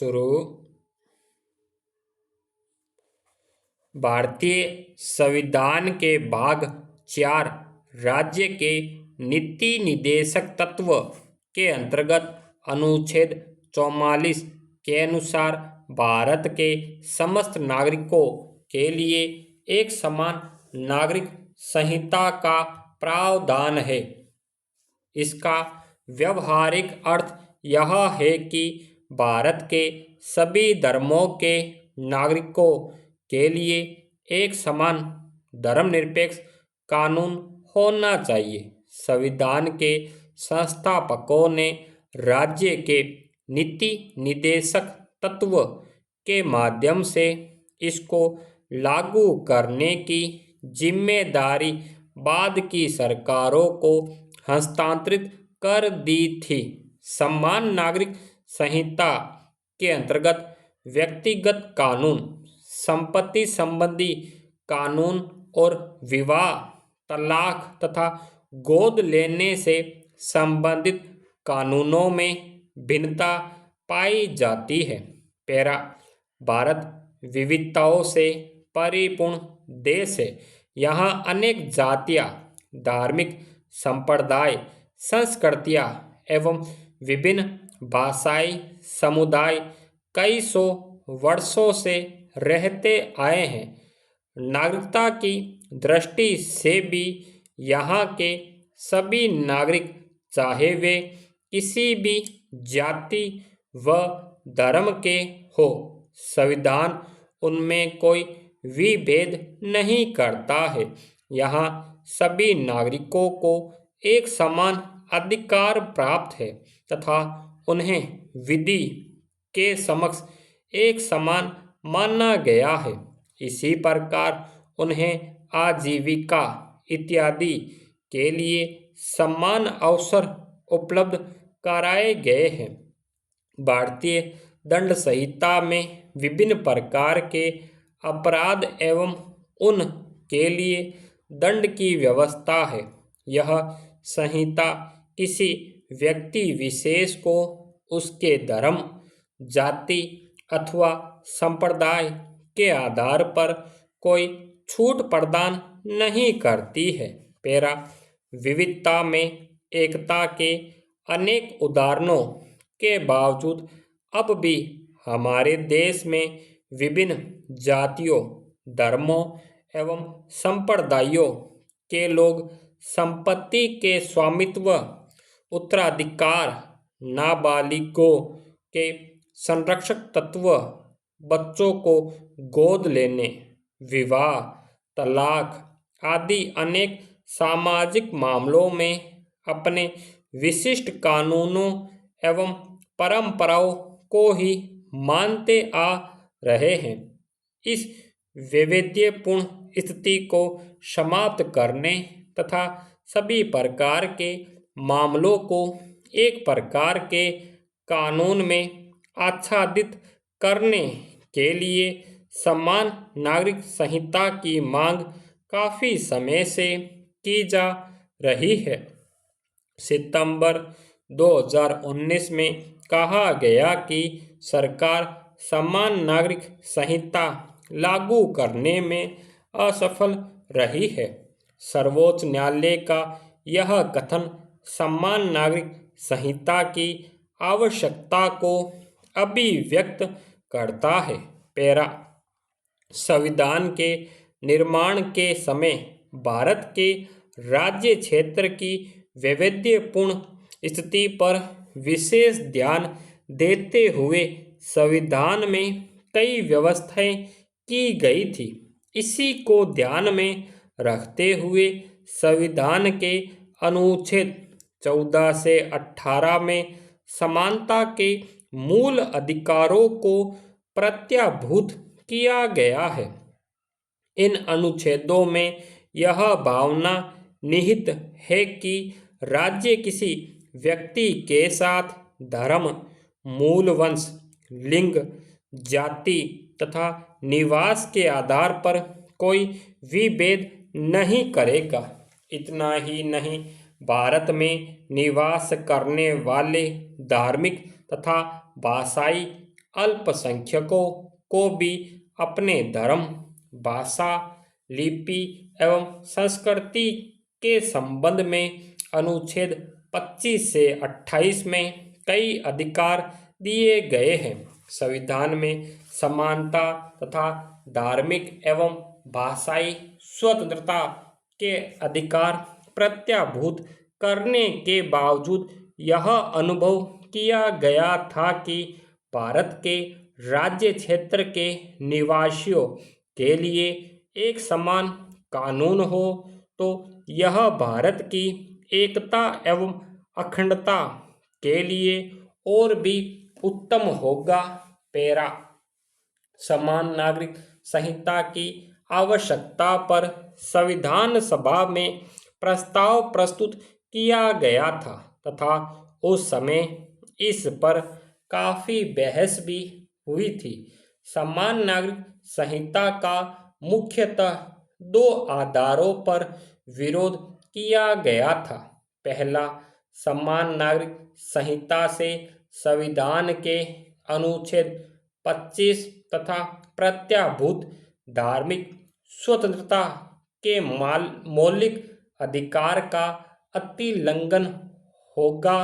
शुरू। भारतीय संविधान के भाग 4 राज्य के नीति निदेशक तत्व के अंतर्गत अनुच्छेद 44 के अनुसार भारत के समस्त नागरिकों के लिए एक समान नागरिक संहिता का प्रावधान है। इसका व्यावहारिक अर्थ यह है कि भारत के सभी धर्मों के नागरिकों के लिए एक समान धर्मनिरपेक्ष कानून होना चाहिए। संविधान के संस्थापकों ने राज्य के नीति निदेशक तत्व के माध्यम से इसको लागू करने की जिम्मेदारी बाद की सरकारों को हस्तांतरित कर दी थी। समान नागरिक संहिता के अंतर्गत व्यक्तिगत कानून, संपत्ति संबंधी कानून और विवाह, तलाक तथा गोद लेने से संबंधित कानूनों में भिन्नता पाई जाती है। पैरा, भारत विविधताओं से परिपूर्ण देश है। यहाँ अनेक जातियाँ, धार्मिक संप्रदाय, संस्कृतियाँ एवं विभिन्न भाषाई समुदाय कई सौ वर्षों से रहते आए हैं। नागरिकता की दृष्टि से भी यहाँ के सभी नागरिक, चाहे वे किसी भी जाति व धर्म के हो, संविधान उनमें कोई विभेद नहीं करता है। यहाँ सभी नागरिकों को एक समान अधिकार प्राप्त है तथा उन्हें विधि के समक्ष एक समान माना गया है। इसी प्रकार उन्हें आजीविका इत्यादि के लिए समान अवसर उपलब्ध कराए गए हैं। भारतीय दंड संहिता में विभिन्न प्रकार के अपराध एवं उन के लिए दंड की व्यवस्था है। यह संहिता किसी व्यक्ति विशेष को उसके धर्म, जाति अथवा संप्रदाय के आधार पर कोई छूट प्रदान नहीं करती है। पैरा, विविधता में एकता के अनेक उदाहरणों के बावजूद अब भी हमारे देश में विभिन्न जातियों, धर्मों एवं संप्रदायों के लोग संपत्ति के स्वामित्व, उत्तराधिकार, नाबालिगों के संरक्षक तत्व, बच्चों को गोद लेने, विवाह, तलाक आदि अनेक सामाजिक मामलों में अपने विशिष्ट कानूनों एवं परंपराओं को ही मानते आ रहे हैं। इस वैविध्यपूर्ण स्थिति को समाप्त करने तथा सभी प्रकार के मामलों को एक प्रकार के कानून में आच्छादित करने के लिए समान नागरिक संहिता की मांग काफी समय से की जा रही है। सितंबर 2019 में कहा गया कि सरकार समान नागरिक संहिता लागू करने में असफल रही है। सर्वोच्च न्यायालय का यह कथन समान नागरिक संहिता की आवश्यकता को अभिव्यक्त करता है। पैरा, संविधान के निर्माण के समय भारत के राज्य क्षेत्र की वैविध्यपूर्ण स्थिति पर विशेष ध्यान देते हुए संविधान में कई व्यवस्थाएं की गई थी। इसी को ध्यान में रखते हुए संविधान के अनुच्छेद 14 से 18 में समानता के मूल अधिकारों को प्रत्याभूत किया गया है। इन अनुच्छेदों में यह भावना निहित है कि राज्य किसी व्यक्ति के साथ धर्म, मूल वंश, लिंग, जाति तथा निवास के आधार पर कोई विभेद नहीं करेगा। इतना ही नहीं, भारत में निवास करने वाले धार्मिक तथा भाषाई अल्पसंख्यकों को भी अपने धर्म, भाषा, लिपि एवं संस्कृति के संबंध में अनुच्छेद 25 से 28 में कई अधिकार दिए गए हैं। संविधान में समानता तथा धार्मिक एवं भाषाई स्वतंत्रता के अधिकार प्रत्याभूत करने के बावजूद यह अनुभव किया गया था कि भारत के राज्य क्षेत्र के निवासियों के लिए एक समान कानून हो तो यह भारत की एकता एवं अखंडता के लिए और भी उत्तम होगा। पैरा समान नागरिक संहिता की आवश्यकता पर संविधान सभा में प्रस्ताव प्रस्तुत किया गया था तथा उस समय इस पर काफी बहस भी हुई थी। समान नागरिक संहिता का मुख्यतः दो आधारों पर विरोध किया गया था। पहला, समान नागरिक संहिता से संविधान के अनुच्छेद 25 तथा प्रत्याभूत धार्मिक स्वतंत्रता के मौलिक अधिकार का अतिलंघन होगा।